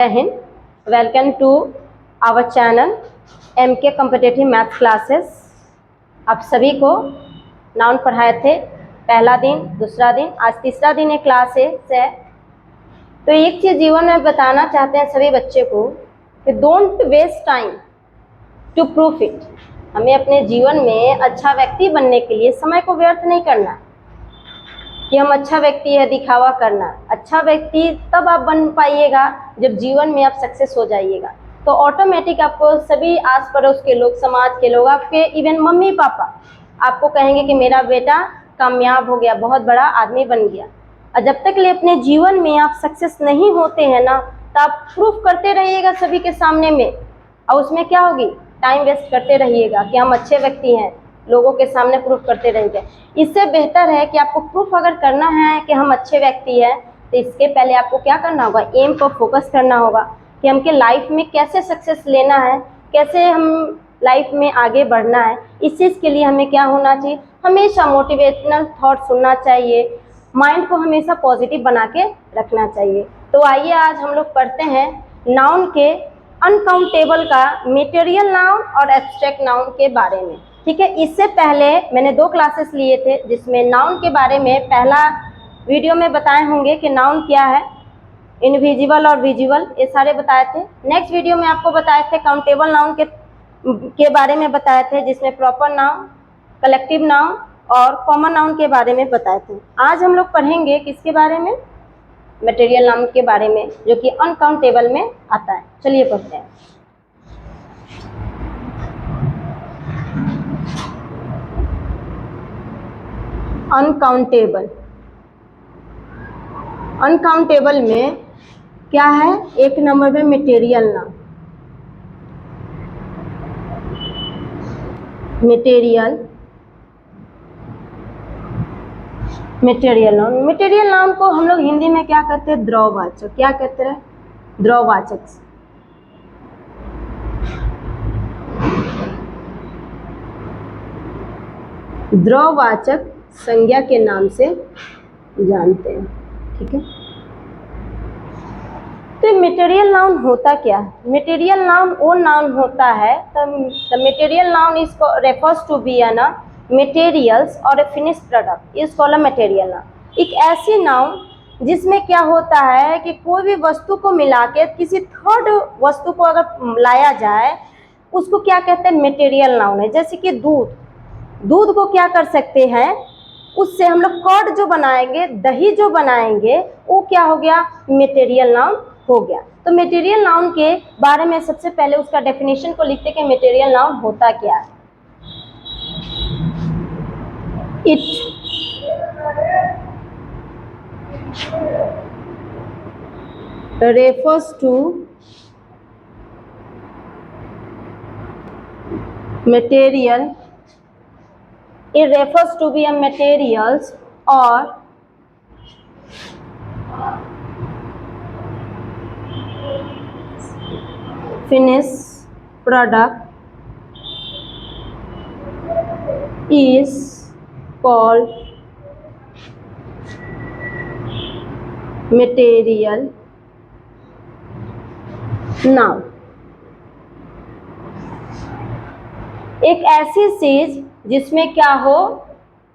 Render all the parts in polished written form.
जय Hind. Welcome to our channel MK competitive math classes. आप सभी को नाउन पढ़ाए थे, पहला दिन, दूसरा दिन, आज तीसरा दिन है क्लास है। तो एक चीज़ जीवन में बताना चाहते हैं सभी बच्चे को कि don't waste time to proof it. हमें अपने जीवन में अच्छा व्यक्ति बनने के लिए समय को व्यर्थ नहीं करना कि हम अच्छा व्यक्ति है दिखावा करना। अच्छा व्यक्ति तब आप बन पाइएगा जब जीवन में आप सक्सेस हो जाइएगा, तो ऑटोमेटिक आपको सभी आस पड़ोस के लोग, समाज के लोग, आपके इवन मम्मी पापा आपको कहेंगे कि मेरा बेटा कामयाब हो गया, बहुत बड़ा आदमी बन गया। और जब तक ले अपने जीवन में आप सक्सेस नहीं होते हैं ना, तो आप प्रूफ करते रहिएगा सभी के सामने में, और उसमें क्या होगी, टाइम वेस्ट करते रहिएगा कि हम अच्छे व्यक्ति हैं, लोगों के सामने प्रूफ करते रहेंगे। इससे बेहतर है कि आपको प्रूफ अगर करना है कि हम अच्छे व्यक्ति हैं, तो इसके पहले आपको क्या करना होगा, एम पर फोकस करना होगा कि हमके लाइफ में कैसे सक्सेस लेना है, कैसे हम लाइफ में आगे बढ़ना है। इस चीज़ के लिए हमें क्या होना चाहिए, हमेशा मोटिवेशनल थॉट सुनना चाहिए, माइंड को हमेशा पॉजिटिव बना के रखना चाहिए। तो आइए आज हम लोग पढ़ते हैं नाउन के अनकाउंटेबल का मटेरियल नाउन और एब्स्ट्रैक्ट नाउन के बारे में। ठीक है, इससे पहले मैंने 2 क्लासेस लिए थे जिसमें नाउन के बारे में पहला वीडियो में बताए होंगे कि नाउन क्या है, इनविजिबल और विजिबल, ये सारे बताए थे। नेक्स्ट वीडियो में आपको बताए थे काउंटेबल नाउन के बारे में बताए थे, जिसमें प्रॉपर नाउन, कलेक्टिव नाउन और कॉमन नाउन के बारे में बताए थे। आज हम लोग पढ़ेंगे किसके बारे में, मटेरियल नाउन के बारे में, जो कि अनकाउंटेबल में आता है। चलिए पढ़ते हैं। अनकाउंटेबल, अनकाउंटेबल में क्या है, एक नंबर पे material noun. Material noun, material noun को हम लोग हिंदी में क्या कहते हैं, द्रववाचक। क्या कहते हैं, द्रववाचक। द्रववाचक संज्ञा के नाम से जानते हैं। ठीक है, तो मटेरियल नाउन होता क्या है, मटेरियल नाउन वो नाउन होता है, the material noun is refers to be an materials और a finished product is called a material noun. एक ऐसी नाउन जिसमें क्या होता है कि कोई भी वस्तु को मिला के किसी थर्ड वस्तु को अगर लाया जाए, उसको क्या कहते हैं, मटेरियल नाउन है। जैसे कि दूध, दूध को क्या कर सकते हैं, उससे हम लोग कर्ड जो बनाएंगे, दही जो बनाएंगे, वो क्या हो गया, मटेरियल नाउन हो गया। तो मटेरियल नाउन के बारे में सबसे पहले उसका डेफिनेशन को लिखते कि मटेरियल नाउन होता क्या है। It refers to material, it refers to be a materials or finished product is called material noun। एक ऐसी चीज जिसमें क्या हो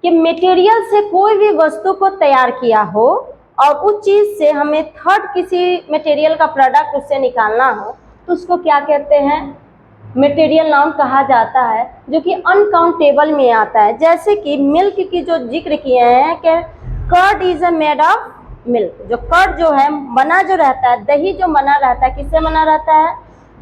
कि मटेरियल से कोई भी वस्तु को तैयार किया हो और उस चीज से हमें थर्ड किसी मटेरियल का प्रोडक्ट उससे निकालना हो, तो उसको क्या कहते हैं, मटेरियल नाउन कहा जाता है, जो कि अनकाउंटेबल में आता है। जैसे कि मिल्क की जो जिक्र किए हैं कि curd is a made of milk, जो कर्ड जो है बना जो रहता है, दही जो बना रहता है, किससे बना रहता है,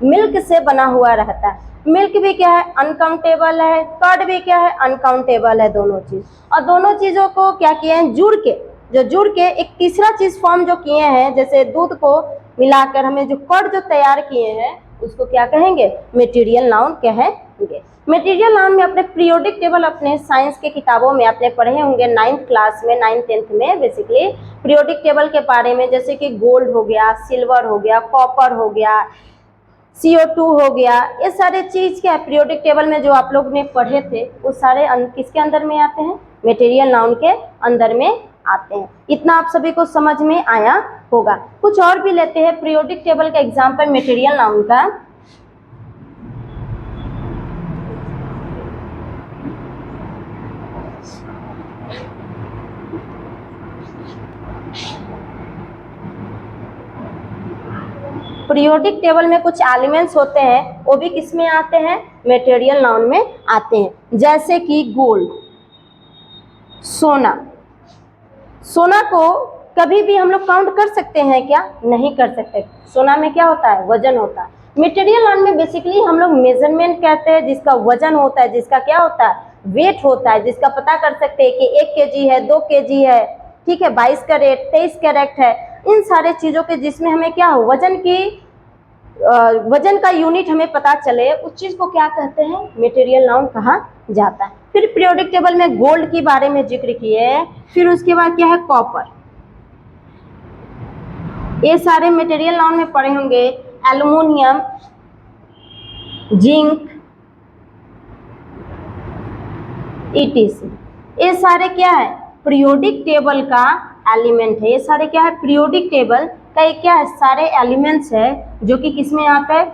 मिल्क से बना हुआ रहता है। मिल्क भी क्या है, अनकाउंटेबल है, कर्ड भी क्या है, अनकाउंटेबल है, दोनों चीज। और दोनों चीजों को क्या किए हैं, जुड़ के एक तीसरा चीज फॉर्म जो किए हैं, जैसे दूध को मिलाकर हमें जो कर्ड जो तैयार किए हैं, उसको क्या कहेंगे, मटेरियल नाउन कहेंगे। मटेरियल नाउन में अपने पीरियोडिक टेबल अपने साइंस के किताबों में आपने पढ़े होंगे, 9th क्लास में, 9th 10th में बेसिकली पीरियोडिक टेबल के बारे में, जैसे कि गोल्ड हो गया, सिल्वर हो गया, कॉपर हो गया, CO2 हो गया, ये सारे चीज क्या है, पीरियोडिक टेबल में जो आप लोग ने पढ़े थे, वो सारे किसके अंदर में आते हैं, मटेरियल नाउन के अंदर में आते हैं। इतना आप सभी को समझ में आया होगा। कुछ और भी लेते हैं पीरियोडिक टेबल का एग्जाम्पल मटेरियल नाउन का। पीरियोडिक टेबल में कुछ एलिमेंट्स होते हैं, वो भी किस में आते हैं, मटेरियल नाउन में आते हैं। जैसे कि गोल्ड, सोना। सोना को कभी भी हम लोग काउंट कर सकते हैं क्या, नहीं कर सकते। सोना में क्या होता है, वजन होता है। मटेरियल नाउन में बेसिकली हम लोग मेजरमेंट कहते हैं, जिसका वजन होता है, जिसका क्या होता है, वेट होता है, जिसका पता कर सकते हैं कि 1 kg है, 2 kg है, ठीक है, 22 कैरेट, 23 कैरेट है। इन सारे चीजों के जिसमें हमें क्या हो, वजन का यूनिट हमें पता चले, उस चीज को क्या कहते हैं, मटेरियल नाउन कहा जाता है। फिर पीरियोडिक टेबल में गोल्ड के बारे में जिक्र किए। फिर उसके बाद क्या है, कॉपर। ये सारे मटेरियल नाउन में पढ़े होंगे। एल्युमिनियम, जिंक, ETC, ये सारे क्या है, पीरियोडिक टेबल का एलिमेंट है। ये सारे क्या है, पीरियोडिक टेबल का एक क्या है, सारे एलिमेंट्स है जो कि किसमें आता है,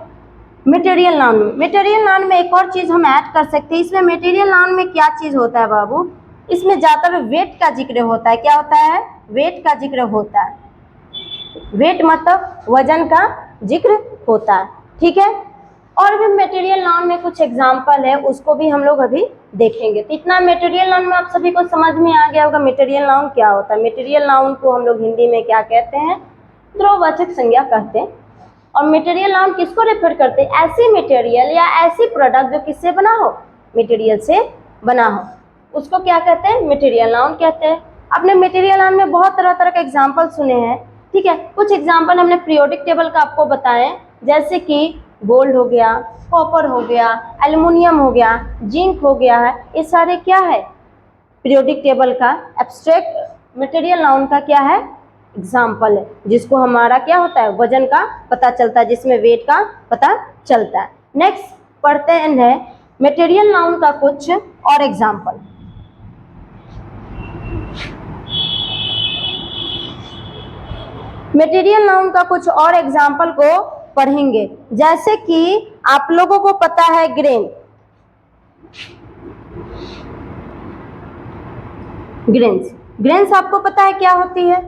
मटेरियल नाउन में। मटेरियल नाउन में एक और चीज हम ऐड कर सकते हैं। इसमें मटेरियल नाउन में क्या चीज होता है बाबू, इसमें ज्यादातर वेट का जिक्र होता है। क्या होता है, वेट का जिक्र होता है। वेट मतलब वजन का जिक्र होता है, ठीक है। और भी मटेरियल नाउन में कुछ एग्जाम्पल है, उसको भी हम लोग अभी देखेंगे। तो इतना मटेरियल नाउन में आप सभी को समझ में आ गया होगा मटेरियल नाउन क्या होता है। मटेरियल नाउन को हम लोग हिंदी में क्या कहते हैं, द्रव्यवाचक संज्ञा कहते हैं। और मटेरियल नाउन किसको रेफर करते हैं, ऐसी मटेरियल या ऐसी प्रोडक्ट जो किससे बना हो, मटेरियल से बना हो, उसको क्या कहते हैं, मटेरियल नाउन कहते हैं। आपने मटेरियल नाउन में बहुत तरह तरह के एग्जाम्पल सुने हैं, ठीक है। कुछ एग्जाम्पल हमने पीरियोडिक टेबल का आपको बताएं, जैसे कि गोल्ड हो गया, कॉपर हो गया, एल्युमिनियम हो गया, जिंक हो गया है। ये सारे क्या है, पीरियोडिक टेबल का एब्स्ट्रैक्ट मटेरियल नाउन का क्या है, एग्जाम्पल है, जिसको हमारा क्या होता है, वजन का पता चलता है, जिसमें वेट का पता चलता है। नेक्स्ट पढ़ते हैं मटेरियल नाउन का कुछ और एग्जाम्पल। मटेरियल नाउन का कुछ और एग्जाम्पल को पढ़ेंगे। जैसे कि आप लोगों को पता है ग्रेन, ग्रेन्स आपको पता है क्या होती है,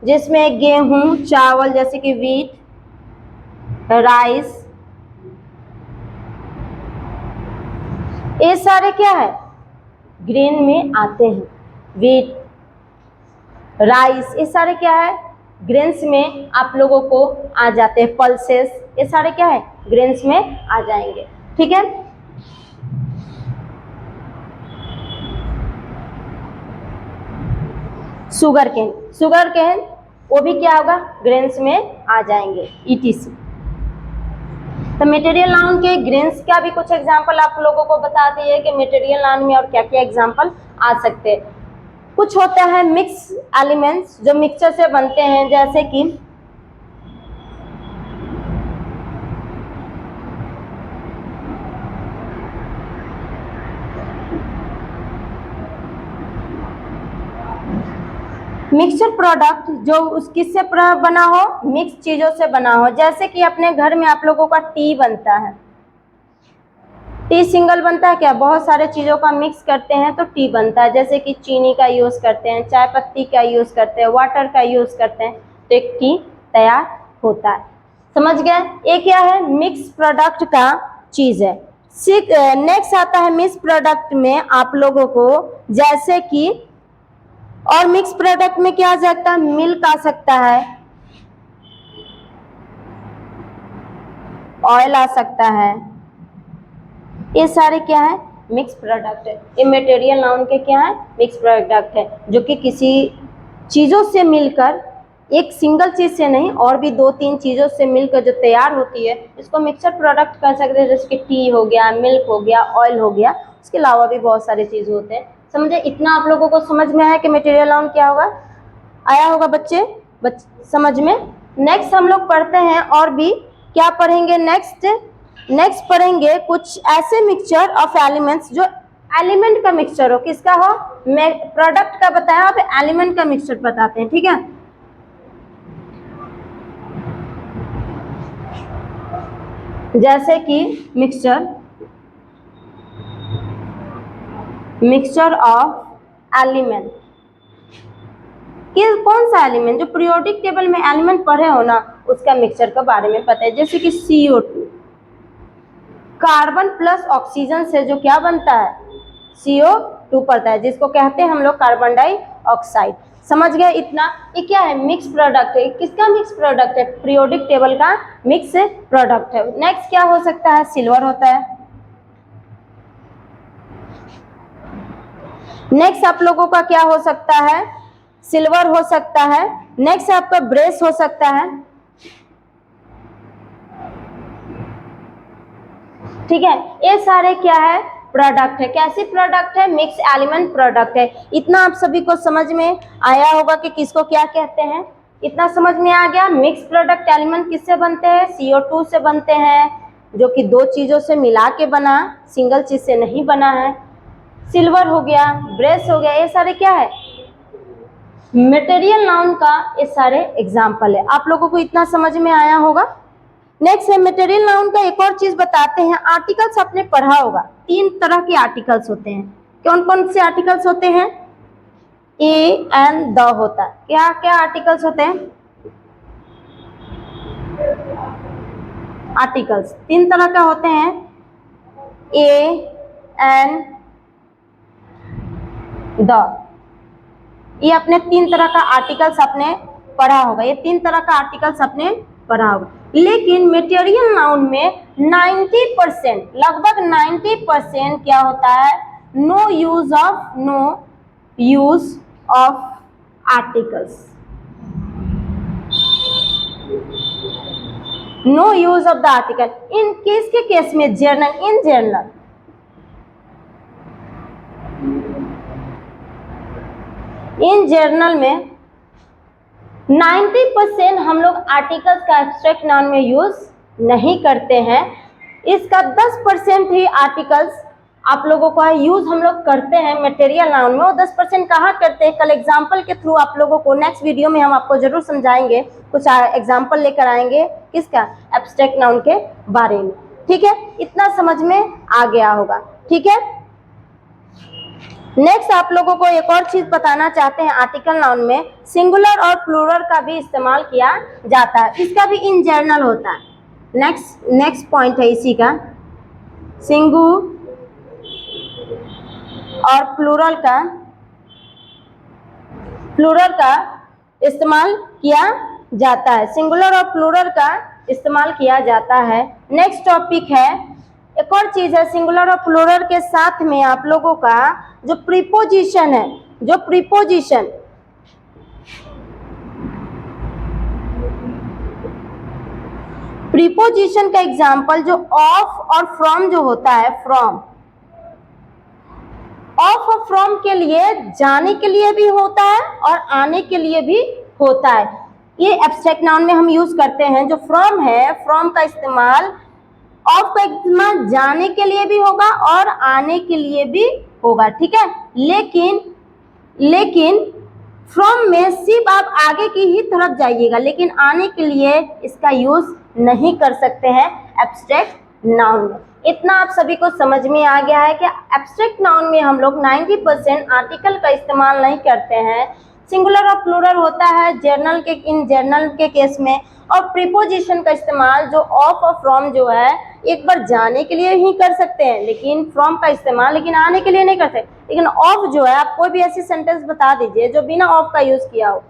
जिसमें गेहूं, चावल जैसे कि वीट, राइस, ये सारे क्या है, ग्रेन में आते हैं। वीट, राइस, ये सारे क्या है, ग्रेन्स में आप लोगों को आ जाते हैं। पल्सेस, ये सारे क्या है, ग्रेन्स में आ जाएंगे, ठीक है। शुगर केन वो भी क्या होगा, ग्रेन्स में आ जाएंगे, ETC। तो मटेरियल नाउन के ग्रेन्स का भी कुछ एग्जांपल आप लोगों को बता दिए कि मटेरियल नाउन में और क्या क्या एग्जांपल आ सकते हैं। कुछ होता है मिक्स एलिमेंट्स जो मिक्सचर से बनते हैं, जैसे कि मिक्सचर प्रोडक्ट जो उस किससे बना हो, मिक्स चीजों से बना हो। जैसे कि अपने घर में आप लोगों का टी बनता है, टी सिंगल बनता है क्या, बहुत सारे चीज़ों का मिक्स करते हैं तो टी बनता है। जैसे कि चीनी का यूज़ करते हैं, चाय पत्ती का यूज़ करते हैं, वाटर का यूज़ करते हैं, तो एक टी तैयार होता है। समझ गए, ये क्या है, मिक्स प्रोडक्ट का चीज़ है। नेक्स्ट आता है मिक्स प्रोडक्ट में आप लोगों को, जैसे कि और मिक्स प्रोडक्ट में क्या आ सकता है, मिल्क आ सकता है, ऑयल आ सकता है, ये सारे क्या है, मिक्स प्रोडक्ट है। ये मटेरियल नाउन के क्या है, मिक्स प्रोडक्ट है, जो कि किसी चीज़ों से मिलकर, एक सिंगल चीज़ से नहीं और भी 2-3 चीज़ों से मिलकर जो तैयार होती है, इसको मिक्सचर प्रोडक्ट कह सकते हैं। जैसे कि टी हो गया, मिल्क हो गया, ऑयल हो गया, इसके अलावा भी बहुत सारे चीज़ होते हैं। समझे, इतना आप लोगों को समझ में आया कि मटेरियल नाउन क्या होगा, आया होगा बच्चे समझ में। नेक्स्ट हम लोग पढ़ते हैं और भी क्या पढ़ेंगे, नेक्स्ट पढ़ेंगे कुछ ऐसे मिक्सचर ऑफ एलिमेंट्स जो एलिमेंट का मिक्सचर हो, किसका हो, प्रोडक्ट का बताया, अब एलिमेंट का मिक्सचर बताते हैं, ठीक है। जैसे कि मिक्सचर ऑफ एलिमेंट, कि कौन सा एलिमेंट, जो पीरियोडिक टेबल में एलिमेंट पढ़े हो ना, उसका मिक्सचर के बारे में पता है। जैसे कि CO2, कार्बन प्लस ऑक्सीजन से जो क्या बनता है, CO2 पड़ता है, जिसको कहते हैं हम लोग कार्बन डाइऑक्साइड। समझ गए इतना। ये क्या है, मिक्स प्रोडक्ट है। किसका मिक्स प्रोडक्ट है, पीरियोडिक टेबल का मिक्स प्रोडक्ट है। नेक्स्ट क्या हो सकता है, सिल्वर होता है। नेक्स्ट आप लोगों का क्या हो सकता है, सिल्वर हो सकता है। नेक्स्ट आपका ब्रेस हो सकता है, ठीक है। ये सारे क्या है, प्रोडक्ट है। कैसी प्रोडक्ट है, मिक्स एलिमेंट प्रोडक्ट है। इतना आप सभी को समझ में आया होगा कि किसको क्या कहते हैं, इतना समझ में आ गया। मिक्स प्रोडक्ट एलिमेंट किससे बनते हैं, CO2 से बनते हैं, जो कि दो चीजों से मिला के बना, सिंगल चीज से नहीं बना है। सिल्वर हो गया, ब्रेस हो गया, ये सारे क्या है, मटेरियल नाउन का ये सारे एग्जाम्पल है। आप लोगों को इतना समझ में आया होगा। नेक्स्ट है मटेरियल नाउन का एक और चीज बताते हैं। आर्टिकल्स आपने पढ़ा होगा, 3 तरह के आर्टिकल्स होते हैं। कौन कौन से आर्टिकल्स होते हैं, ए एंड द होता है। क्या क्या आर्टिकल्स होते हैं, आर्टिकल्स 3 तरह का होते हैं, ए एंड द। ये अपने 3 तरह का आर्टिकल्स आपने पढ़ा होगा, ये 3 तरह का आर्टिकल्स आपने पढ़ा होगा। लेकिन मटेरियल नाउन में 90%, लगभग 90% क्या होता है, no use of articles, no use of the article. In किसके केस में, general, in general, in general में 90% हम लोग आर्टिकल्स का एब्स्ट्रैक्ट नाउन में यूज नहीं करते हैं। इसका 10% ही आर्टिकल्स आप लोगों का यूज हम लोग करते हैं मटेरियल नाउन में। वो 10% कहाँ करते हैं, कल एग्जाम्पल के थ्रू आप लोगों को नेक्स्ट वीडियो में हम आपको जरूर समझाएंगे, कुछ एग्जाम्पल लेकर आएंगे किसका, एब्स्ट्रैक्ट नाउन के बारे में, ठीक है। इतना समझ में आ गया होगा, ठीक है। नेक्स्ट आप लोगों को एक और चीज बताना चाहते हैं, आर्टिकल नाउन में सिंगुलर और प्लूरल का भी इस्तेमाल किया जाता है, इसका भी इन जनरल होता है। नेक्स्ट पॉइंट है इसी का, सिंगुलर और प्लूरल का इस्तेमाल किया जाता है, सिंगुलर और प्लूरल का इस्तेमाल किया जाता है। नेक्स्ट टॉपिक है, एक और चीज है, सिंगुलर और प्लूरल के साथ में आप लोगों का जो प्रीपोजिशन है, जो प्रीपोजिशन का एग्जाम्पल जो ऑफ और फ्रॉम जो होता है, फ्रॉम, ऑफ और फ्रॉम के लिए जाने के लिए भी होता है और आने के लिए भी होता है। ये एब्स्ट्रैक्ट नाउन में हम यूज करते हैं। जो फ्रॉम है, फ्रॉम का इस्तेमाल, ऑफ का इस्तेमाल जाने के लिए भी होगा और आने के लिए भी होगा, ठीक है। लेकिन फ्रॉम में सिर्फ आप आगे की ही तरफ जाइएगा, लेकिन आने के लिए इसका यूज नहीं कर सकते हैं एब्स्ट्रैक्ट नाउन में। इतना आप सभी को समझ में आ गया है कि एब्स्ट्रैक्ट नाउन में हम लोग 90% आर्टिकल का इस्तेमाल नहीं करते हैं। सिंगुलर और प्लूरल होता है जर्नल के, इन जर्नल के केस में, और प्रीपोजिशन का इस्तेमाल जो ऑफ और फ्रॉम जो है एक बार जाने के लिए ही कर सकते हैं, लेकिन फ्रॉम का इस्तेमाल लेकिन आने के लिए नहीं कर सकते। लेकिन ऑफ जो है, आप कोई भी ऐसी सेंटेंस बता दीजिए जो बिना ऑफ का यूज किया हो।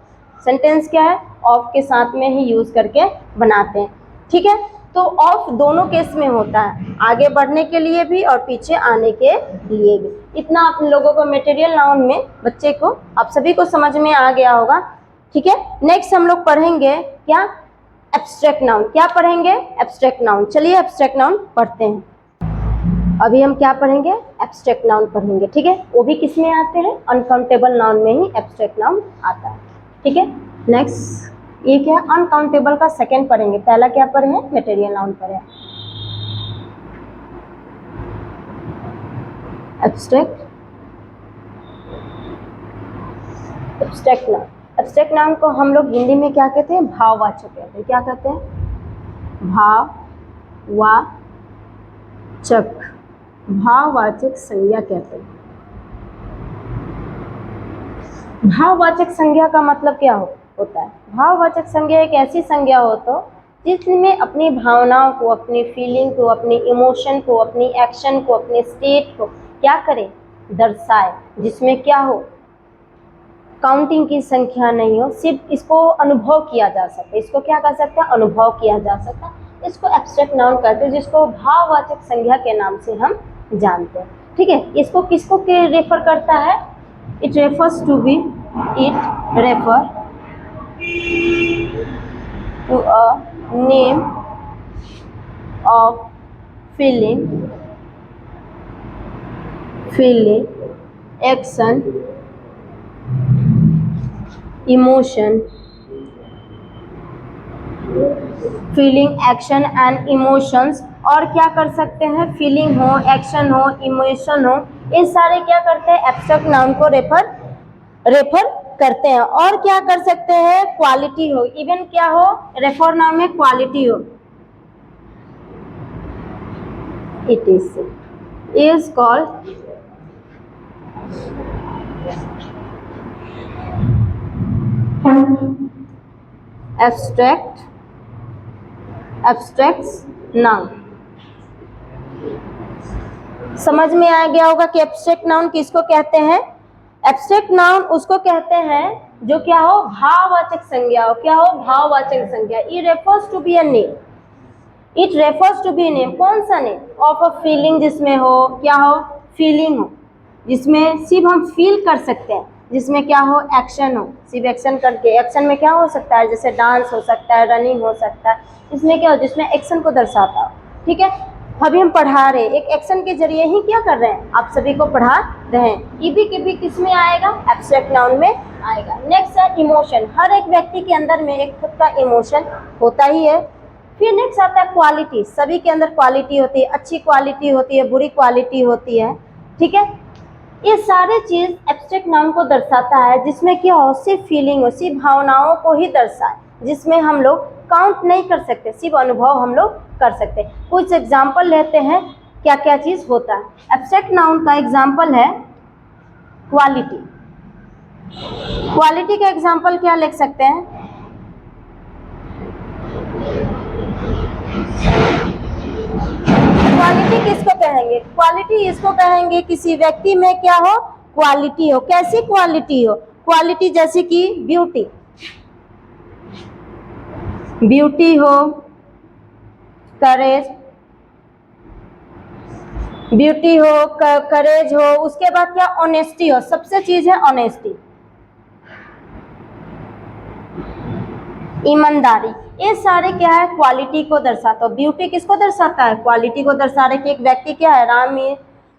सेंटेंस क्या है, ऑफ के साथ में ही यूज करके बनाते हैं, ठीक है। तो ऑफ दोनों केस में होता है, आगे बढ़ने के लिए भी और पीछे आने के लिए भी। इतना आप लोगों को मटेरियल नाउन में बच्चे को, आप सभी को समझ में आ गया होगा, ठीक है। नेक्स्ट हम लोग पढ़ेंगे क्या, एब्स्ट्रैक्ट नाउन। क्या पढ़ेंगे, एब्स्ट्रैक्ट नाउन। चलिए एब्स्ट्रैक्ट नाउन पढ़ते हैं। अभी हम क्या पढ़ेंगे, एब्स्ट्रैक्ट नाउन पढ़ेंगे, ठीक है। वो भी किस में आते हैं, अनकाउंटेबल नाउन में ही एब्स्ट्रैक्ट नाउन आता है, ठीक है। नेक्स्ट ये क्या, अनकाउंटेबल का सेकंड पढ़ेंगे। पहला क्या पढ़े हैं, मटेरियल नाउन पढ़े। Abstract noun. एब्स्ट्रैक्ट नाउन को हम लोग हिंदी में क्या कहते हैं? भाववाचक कहते हैं। क्या कहते हैं? भाववाचक संज्ञा कहते हैं। भाववाचक संज्ञा का मतलब क्या होता है? भाववाचक संज्ञा एक ऐसी संज्ञा हो तो जिसमें अपनी भावनाओं को, अपनी फीलिंग को, अपनी इमोशन को, अपनी एक्शन को, अपने स्टेट को क्या करे? दर्शाए। जिसमें क्या हो? काउंटिंग की संख्या नहीं हो, सिर्फ इसको अनुभव किया जा सके। इसको क्या कर सकते हैं? अनुभव किया जा सकता है। इसको एब्स्ट्रैक्ट नाउन कहते हैं, जिसको भाववाचक संज्ञा के नाम से हम जानते हैं। ठीक है, इसको किसको के रेफर करता है? It refer to a name of feeling, action, emotion, feeling, action and emotions. और क्या कर सकते हैं? फीलिंग हो, एक्शन हो, इमोशन हो, ये सारे क्या करते हैं? एब्स्ट्रैक्ट नाउन को रेफर करते हैं। और क्या कर सकते हैं? क्वालिटी हो, इवन क्या हो? रेफर नाउन में क्वालिटी हो। It is called abstract noun. समझ में आ गया होगा कि एब्स्ट्रैक्ट नाउन किसको कहते हैं? एब्स्ट्रैक्ट नाउन उसको कहते हैं जो क्या हो? भाववाचक संज्ञा हो। क्या हो? भाववाचक संज्ञा। It refers to be a name. कौन सा नेम? ऑफ अ फीलिंग, जिसमें हो क्या हो? फीलिंग हो, जिसमें सिर्फ हम फील कर सकते हैं। जिसमें क्या हो? एक्शन हो, सिर्फ एक्शन करके। एक्शन में क्या हो सकता है? जैसे डांस हो सकता है, रनिंग हो सकता है। इसमें क्या हो? जिसमें एक्शन को दर्शाता हो। ठीक है, अभी हम पढ़ा रहे, एक एक्शन के जरिए ही क्या कर रहे हैं? आप सभी को पढ़ा रहे हैं। ईबी किस में आएगा? एब्स्ट्रैक्ट नाउन में आएगा। नेक्स्ट है इमोशन। हर एक व्यक्ति के अंदर में एक खुद का इमोशन होता ही है। फिर नेक्स्ट आता है क्वालिटी। सभी के अंदर क्वालिटी होती है, अच्छी क्वालिटी होती है, बुरी क्वालिटी होती है। ठीक है, ये सारे चीज एब्स्ट्रैक्ट नाउन को दर्शाता है, जिसमें क्या हो? सिर्फ फीलिंग हो, सिर्फ भावनाओं को ही दर्शाए, जिसमें हम लोग काउंट नहीं कर सकते, सिर्फ अनुभव हम लोग कर सकते। कुछ एग्जाम्पल लेते हैं क्या क्या चीज होता है। एब्स्ट्रैक्ट नाउन का एग्जाम्पल है क्वालिटी। क्वालिटी का एग्जाम्पल क्या लिख सकते हैं? क्वालिटी किसको कहेंगे? क्वालिटी इसको कहेंगे किसी व्यक्ति में क्या हो? क्वालिटी हो। कैसी क्वालिटी हो? क्वालिटी जैसे कि ब्यूटी हो, करेज, करेज हो। उसके बाद क्या? ऑनेस्टी हो। सबसे चीज है ऑनेस्टी, ईमानदारी। ये सारे क्या है? क्वालिटी को दर्शाता है। ब्यूटी किसको दर्शाता है? क्वालिटी को दर्शा रहे कि एक व्यक्ति क्या है? राम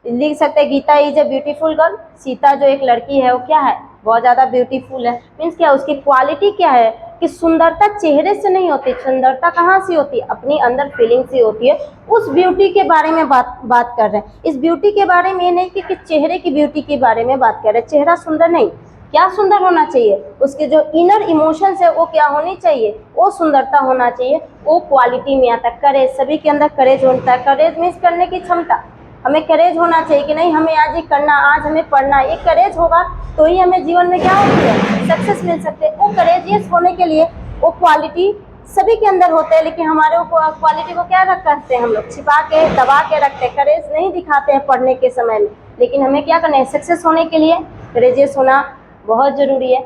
लिख सकते हैं Geeta is a beautiful girl. Sita जो एक लड़की है वो क्या है? बहुत ज़्यादा ब्यूटीफुल है। मीन्स क्या? उसकी क्वालिटी क्या है? कि सुंदरता चेहरे से नहीं होती। सुंदरता कहाँ से होती है? अपनी अंदर फीलिंग से होती है। उस ब्यूटी के बारे में बात कर रहे हैं। इस ब्यूटी के बारे में नहीं कि चेहरे की ब्यूटी के बारे में बात कर रहे हैं। चेहरा सुंदर नहीं, क्या सुंदर होना चाहिए? उसके जो इनर इमोशंस है वो क्या होनी चाहिए? वो सुंदरता होना चाहिए। वो क्वालिटी में आता है। करेज, सभी के अंदर करेज होता है। करेज मीन्स करने की क्षमता। हमें करेज होना चाहिए कि नहीं हमें आज ये करना, आज हमें पढ़ना। ये करेज होगा तो ही हमें जीवन में क्या होती है? सक्सेस मिल सकते हैं। वो करेजियस होने के लिए वो क्वालिटी सभी के अंदर होते हैं, लेकिन हमारे क्वालिटी को क्या रखते हैं? हम लोग छिपा के, दबा के रखते हैं। करेज नहीं दिखाते हैं पढ़ने के समय में, लेकिन हमें क्या करना है? सक्सेस होने के लिए करेजियस होना बहुत ज़रूरी है।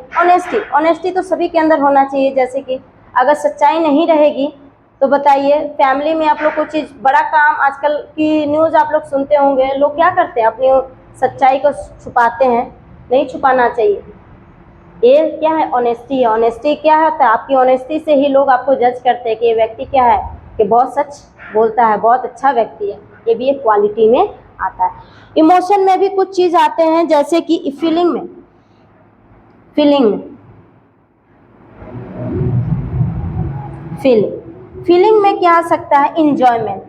ऑनेस्टी तो सभी के अंदर होना चाहिए। जैसे कि अगर सच्चाई नहीं रहेगी तो बताइए, फैमिली में आप लोग कुछ चीज़ बड़ा काम, आजकल की न्यूज़ आप लोग सुनते होंगे, लोग क्या करते हैं? अपनी सच्चाई को छुपाते हैं। नहीं छुपाना चाहिए। ये क्या है? ऑनेस्टी है। ऑनेस्टी क्या होता है? आपकी ऑनेस्टी से ही लोग आपको जज करते हैं कि ये व्यक्ति क्या है, कि बहुत सच बोलता है, बहुत अच्छा व्यक्ति है। ये भी एक क्वालिटी में आता है। इमोशन में भी कुछ चीज़ आते हैं, जैसे कि फीलिंग में फीलिंग में क्या आ सकता है? इंजॉयमेंट।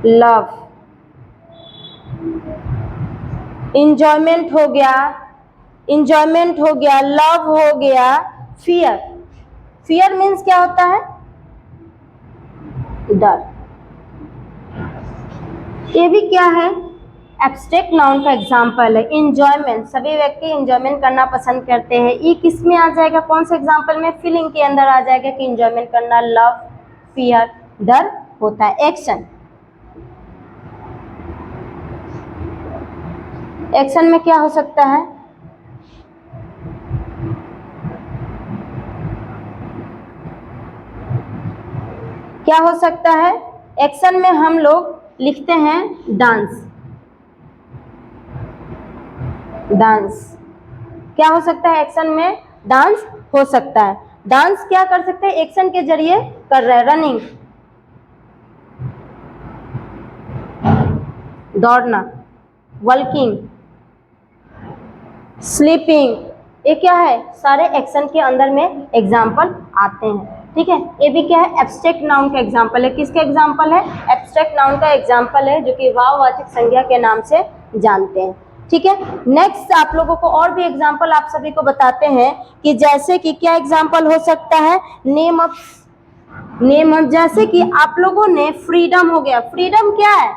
लव, इंजॉयमेंट हो गया, इंजॉयमेंट हो गया, लव हो गया, फियर, फियर मीन्स क्या होता है, डर। ये भी क्या है, एब्स्ट्रैक्ट नाउन का एग्जाम्पल है। इंजॉयमेंट, सभी व्यक्ति इंजॉयमेंट करना पसंद करते हैं। ये किस में आ जाएगा, कौन से एग्जाम्पल में, फीलिंग के अंदर आ जाएगा कि इंजॉयमेंट करना, लव, फियर, डर होता है। एक्शन, एक्शन में क्या हो सकता है, क्या हो सकता है, एक्शन में हम लोग लिखते हैं डांस, डांस क्या हो सकता है, एक्शन में डांस हो सकता है। डांस क्या कर सकते हैं, एक्शन के जरिए कर रहे हैं, रनिंग, दौड़ना, वॉकिंग, स्लीपिंग, ये क्या है, सारे एक्शन के अंदर में एग्जाम्पल आते हैं। ठीक है, ये भी क्या है, एब्स्ट्रैक्ट नाउन का एग्जाम्पल है। किसका एग्जाम्पल है, एब्स्ट्रैक्ट नाउन का एग्जाम्पल है, जो कि वाववाचक संज्ञा के नाम से जानते हैं। ठीक है, नेक्स्ट आप लोगों को और भी एग्जाम्पल आप सभी को बताते हैं कि जैसे कि क्या एग्जाम्पल हो सकता है, नेम ऑफ, नेम ऑफ, जैसे कि आप लोगों ने फ्रीडम हो गया, फ्रीडम क्या है,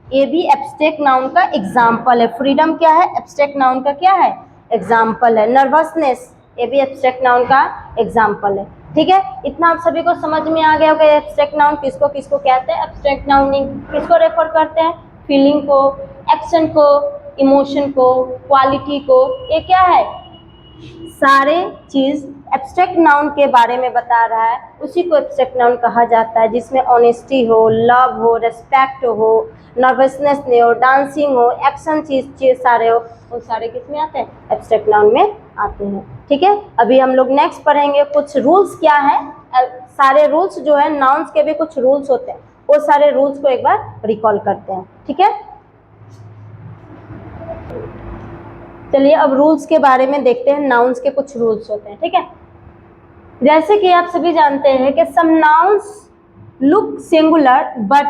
ये भी एब्स्ट्रैक्ट नाउन का एग्जाम्पल है। फ्रीडम क्या है, एब्स्ट्रैक्ट नाउन का क्या है, एग्जाम्पल है। नर्वसनेस, ये भी एब्स्ट्रैक्ट नाउन का एग्जाम्पल है। ठीक है, इतना आप सभी को समझ में आ गया होगा एब्स्ट्रैक्ट नाउन किसको किसको कहते हैं। एब्स्ट्रैक्ट नाउन किसको रेफर करते हैं, फीलिंग को, एक्शन को, इमोशन को, क्वालिटी को, ये क्या है, सारे चीज एब्स्ट्रैक्ट नाउन के बारे में बता रहा है, उसी को एब्स्ट्रैक्ट नाउन कहा जाता है, जिसमें ऑनेस्टी हो, लव हो, रेस्पेक्ट हो, नर्वसनेस नहीं हो, डांसिंग हो, एक्शन चीज सारे हो, वो सारे किस में आते हैं, एब्स्ट्रैक्ट नाउन में आते हैं। ठीक है, अभी हम लोग नेक्स्ट पढ़ेंगे कुछ रूल्स क्या है, सारे रूल्स जो है नाउन्स के भी कुछ रूल्स होते हैं, वो सारे रूल्स को एक बार रिकॉल करते हैं। ठीक है, चलिए अब रूल्स के बारे में देखते हैं, नाउन्स के कुछ रूल्स होते हैं। ठीक है, जैसे कि आप सभी जानते हैं कि some nouns look singular but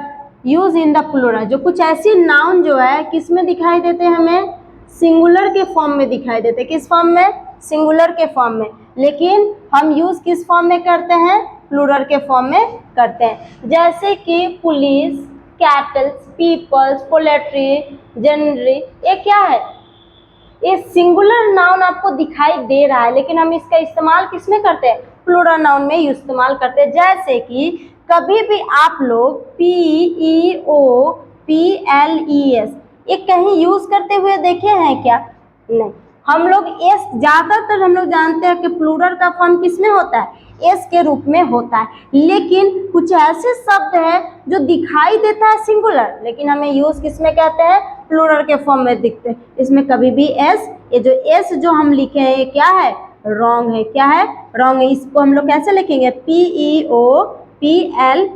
use in the plural, जो कुछ ऐसी नाउन जो है किस में दिखाई देते हैं, हमें सिंगुलर के फॉर्म में दिखाई देते हैं। किस फॉर्म में, सिंगुलर के फॉर्म में, लेकिन हम यूज किस फॉर्म में करते हैं, प्लूरल के फॉर्म में करते हैं। जैसे कि पुलिस, कैटल्स, पीपल्स, पोलेट्री, जनरी, ये क्या है, ये सिंगुलर नाउन आपको दिखाई दे रहा है, लेकिन हम इसका इस्तेमाल किस में करते हैं, प्लूरल नाउन में इस्तेमाल करते हैं। जैसे कि कभी भी आप लोग PEOPLES ये कहीं यूज करते हुए देखे हैं क्या, नहीं। हम लोग एस, ज्यादातर हम लोग जानते हैं कि प्लूरल का फॉर्म किस में होता है, एस के रूप में होता है, लेकिन कुछ ऐसे शब्द है जो दिखाई देता है सिंगुलर, लेकिन हमें यूज किस में कहते हैं, प्लूरल के फॉर्म में दिखते हैं। इसमें कभी भी एस, ये जो एस जो हम लिखे हैं ये क्या है, रॉन्ग है। क्या है, रॉन्ग है। इसको हम लोग कैसे लिखेंगे, PEOPLE,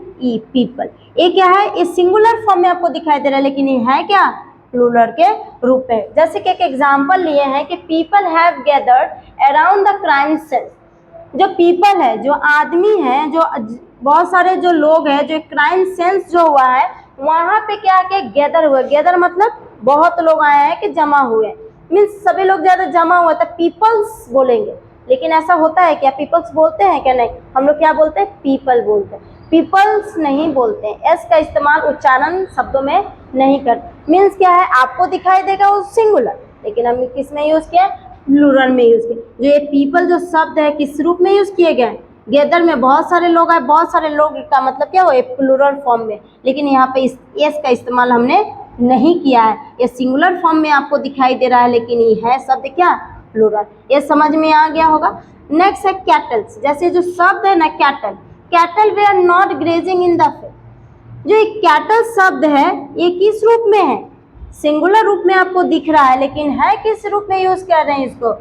पीपल, ये क्या है, ये सिंगुलर फॉर्म में आपको दिखाई दे रहा है, लेकिन ये है क्या, प्लूरल के रूप में। जैसे कि एक एग्जाम्पल लिए हैं कि people have gathered around the crime scene, जो पीपल है, जो आदमी है, जो बहुत सारे जो लोग हैं, जो क्राइम सेंस जो हुआ है वहां पे क्या के गैदर हुए, गैदर मतलब बहुत लोग आए हैं कि जमा हुए, मीन्स सभी लोग ज्यादा जमा हुए, तो पीपल्स बोलेंगे। लेकिन ऐसा होता है क्या, पीपल्स बोलते हैं क्या, नहीं, हम लोग क्या बोलते हैं, पीपल बोलते हैं, पीपल्स नहीं बोलते हैं। एस का इस्तेमाल उच्चारण शब्दों में नहीं करते, मीन्स क्या है, आपको दिखाई देगा वो सिंगुलर, लेकिन हम किस में यूज किया, प्लूरल में यूज किया। जो ये पीपल जो शब्द है किस रूप में यूज किए गए, गैदर में बहुत सारे लोग आए, बहुत सारे लोग का मतलब क्या हुआ, प्लूरल फॉर्म में, लेकिन यहाँ पे इस एस का इस्तेमाल हमने नहीं किया है, ये सिंगुलर फॉर्म में आपको दिखाई दे रहा है, लेकिन ये है शब्द क्या, प्लूरल। ये समझ में आ गया होगा। नेक्स्ट है कैटल्स, जैसे जो शब्द है ना cattle, cattle they are not grazing in the field, जो एक कैटल शब्द है ये किस रूप में है, सिंगुलर रूप में आपको दिख रहा है, लेकिन है किस रूप में यूज कर रहे हैं, इसको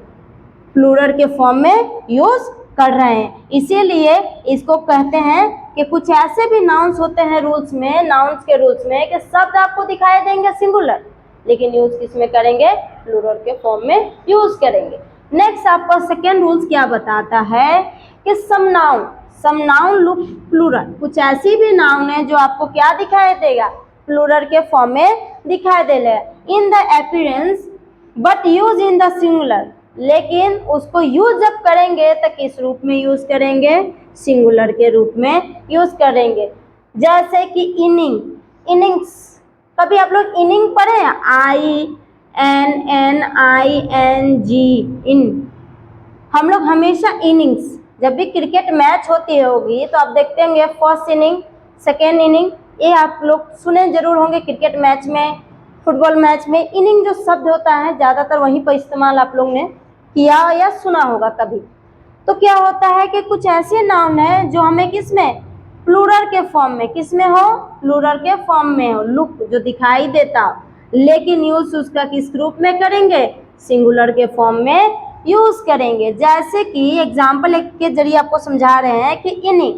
प्लूरल के फॉर्म में यूज कर रहे हैं। इसीलिए इसको कहते हैं कि कुछ ऐसे भी नाउन्स होते हैं रूल्स में, नाउन्स के रूल्स में, कि शब्द आपको दिखाई देंगे सिंगुलर, लेकिन यूज किस में करेंगे, प्लूरल के फॉर्म में यूज करेंगे। नेक्स्ट आपका सेकेंड रूल्स क्या बताता है कि सम नाउन लुक प्लूरल, कुछ ऐसी भी नाउन है जो आपको क्या दिखाई देगा, प्लूरल के फॉर्म में दिखाई दे रहे in the appearance but use in the singular, लेकिन उसको यूज जब करेंगे तो किस रूप में यूज करेंगे, सिंगुलर के रूप में यूज करेंगे। जैसे कि इनिंग, इनिंग्स, कभी आप लोग इनिंग पढ़े हैं, INNING, इन, हम लोग हमेशा इनिंग्स, जब भी क्रिकेट मैच होती होगी तो आप देखते होंगे फर्स्ट इनिंग, सेकेंड इनिंग, ये आप लोग सुने जरूर होंगे क्रिकेट मैच में, फुटबॉल मैच में। इनिंग जो शब्द होता है ज़्यादातर वहीं पर इस्तेमाल आप लोग ने किया या सुना होगा कभी। तो क्या होता है कि कुछ ऐसे नाउन है जो हमें किस में, प्लूरल के फॉर्म में, किस में हो, प्लूरल के फॉर्म में हो, लुक जो दिखाई देता, लेकिन यूज उसका किस रूप में करेंगे, सिंगुलर के फॉर्म में यूज करेंगे। जैसे कि एग्जाम्पल एक के जरिए आपको समझा रहे हैं कि inning,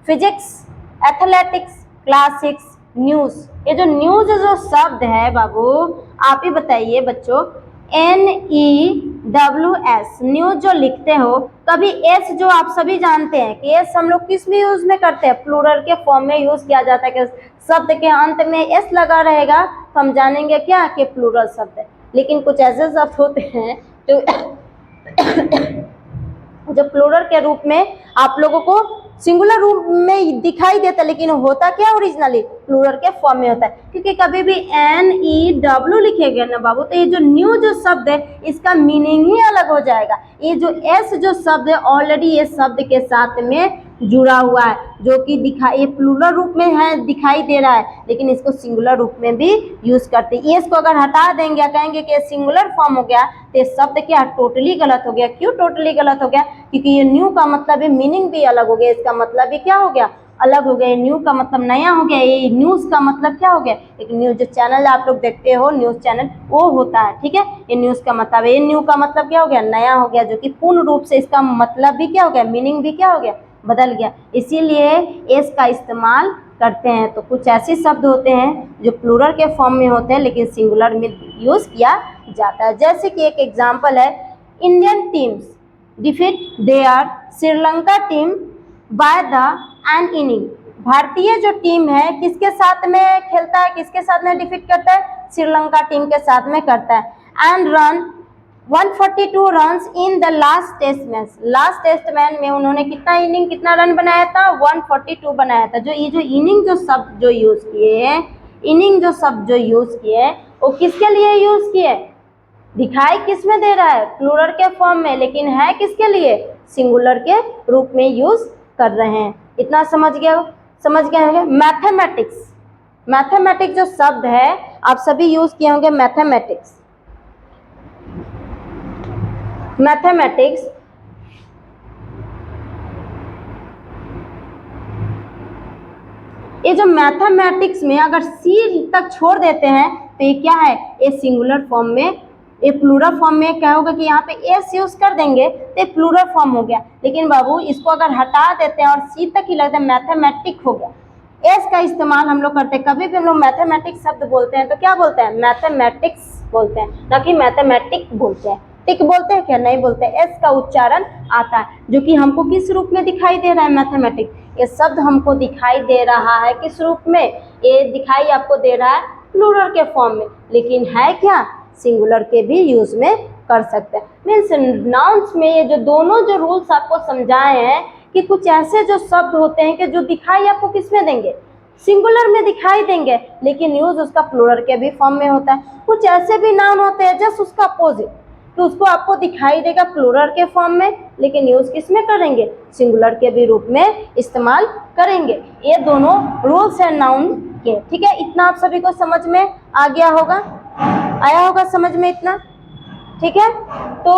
physics, athletics, classics, news, ये जो न्यूज जो शब्द है बाबू आप ही बताइए बच्चों, NEWS, न्यूज जो लिखते हो, कभी एस जो आप सभी जानते हैं कि एस हम लोग किस में यूज में करते हैं, प्लूरल के फॉर्म में यूज किया जाता है कि शब्द के अंत में एस लगा रहेगा तो हम जानेंगे क्या कि प्लूरल शब्द है। लेकिन कुछ ऐसे शब्द होते हैं जो प्लूरल के रूप में आप लोगों को सिंगुलर रूप में दिखाई देता है, लेकिन होता क्या ओरिजिनली प्लूरल के फॉर्म में होता है। क्योंकि कभी भी NEW लिखेगा ना बाबू तो ये जो न्यू जो शब्द है इसका मीनिंग ही अलग हो जाएगा। ये जो एस जो शब्द है ऑलरेडी ये शब्द के साथ में जुड़ा हुआ है, जो कि ये प्लूरल रूप में है, दिखाई दे रहा है, लेकिन इसको सिंगुलर रूप में भी यूज करते हैं। इसको अगर हटा देंगे, कहेंगे कि सिंगुलर फॉर्म हो गया तो शब्द क्या टोटली गलत हो गया। क्यों टोटली गलत हो गया? क्योंकि ये न्यू का मतलब है, मीनिंग भी अलग हो गया, इसका मतलब भी क्या हो गया, अलग हो गया। न्यू का मतलब नया हो गया, ये न्यूज का मतलब क्या हो गया, एक न्यूज जो चैनल आप लोग देखते हो न्यूज चैनल वो होता है, ठीक है। ये न्यूज का मतलब है, ये न्यू का मतलब क्या हो गया, नया हो गया, जो कि पूर्ण रूप से इसका मतलब भी क्या हो गया, मीनिंग भी क्या हो गया, बदल गया। इसीलिए एस का इस्तेमाल करते हैं। तो कुछ ऐसे शब्द होते हैं जो प्लूरल के फॉर्म में होते हैं लेकिन सिंगुलर में यूज किया जाता है। जैसे कि एक एग्जांपल है, Indian teams defeat their Sri Lanka team by the an inning. भारतीय जो टीम है किसके साथ में खेलता है, किसके साथ में डिफीट करता है, श्रीलंका टीम के साथ में करता है। And run 142 runs in the last test match. Last test match में उन्होंने कितना इनिंग, कितना रन बनाया था, 142 बनाया था। जो ये जो इनिंग जो शब्द जो यूज किए हैं, इनिंग जो शब्द जो यूज किए हैं वो किसके लिए यूज किए, दिखाई किस में दे रहा है, प्लूरल के फॉर्म में, लेकिन है किसके लिए, सिंगुलर के रूप में यूज कर रहे हैं। इतना समझ गए होंगे। मैथमेटिक्स, मैथमेटिक्स जो शब्द है आप सभी यूज किए होंगे। मैथमेटिक्स, मैथमेटिक्स ये जो मैथमेटिक्स में अगर सी तक छोड़ देते हैं तो ये क्या है, ये सिंगुलर फॉर्म में, ये प्लूरल फॉर्म में क्या होगा कि यहाँ पे एस यूज कर देंगे तो ये प्लूरल फॉर्म हो गया। लेकिन बाबू इसको अगर हटा देते हैं और सी तक ही लगता है मैथमेटिक हो गया। एस का इस्तेमाल हम लोग करते हैं, कभी भी हम लोग मैथमेटिक्स शब्द बोलते हैं तो क्या बोलते हैं, मैथमेटिक्स बोलते हैं, ना कि मैथमेटिक बोलते हैं। टिक बोलते हैं क्या, नहीं बोलते। एस का उच्चारण आता है, जो कि हमको किस रूप में दिखाई दे रहा है, मैथमेटिक। ये शब्द हमको दिखाई दे रहा है किस रूप में, ये दिखाई आपको दे रहा है प्लूरल के फॉर्म में, लेकिन है क्या, सिंगुलर के भी यूज में कर सकते हैं। मीन्स नाउन्स में ये जो दोनों जो रूल्स आपको समझाए हैं कि कुछ ऐसे जो शब्द होते हैं कि जो दिखाई आपको किस में देंगे, सिंगुलर में दिखाई देंगे, लेकिन यूज उसका प्लूरल के भी फॉर्म में होता है। कुछ ऐसे भी नाउन होते हैं जस्ट उसका अपोजिट, तो उसको आपको दिखाई देगा प्लूरल के फॉर्म में, लेकिन यूज किस में करेंगे, सिंगुलर के भी रूप में इस्तेमाल करेंगे। ये दोनों रूल्स हैं नाउन के, ठीक है। इतना आप सभी को समझ में आ गया होगा, आया होगा समझ में इतना, ठीक है। तो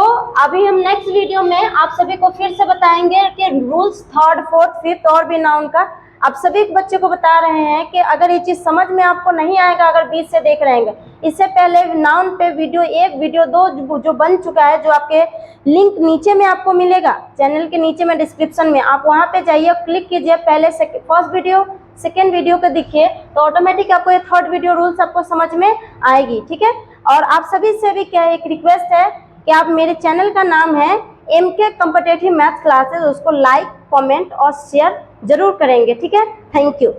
अभी हम नेक्स्ट वीडियो में आप सभी को फिर से बताएंगे कि रूल्स थर्ड फोर्थ फिफ्थ और भी नाउन का आप सभी बच्चे को बता रहे हैं कि अगर ये चीज़ समझ में आपको नहीं आएगा, अगर बीच से देख रहे हैं। इससे पहले नाउन पे वीडियो 1 वीडियो 2 जो बन चुका है, जो आपके लिंक नीचे में आपको मिलेगा, चैनल के नीचे में डिस्क्रिप्शन में, आप वहाँ पे जाइए, क्लिक कीजिए, पहले फर्स्ट वीडियो सेकेंड वीडियो को देखिए, तो ऑटोमेटिक आपको ये थर्ड वीडियो रूल्स आपको समझ में आएगी, ठीक है। और आप सभी से भी क्या एक रिक्वेस्ट है कि आप, मेरे चैनल का नाम है MK कॉम्पिटिटिव मैथ्स क्लासेस, उसको लाइक कमेंट और शेयर जरूर करेंगे, ठीक है। Thank you.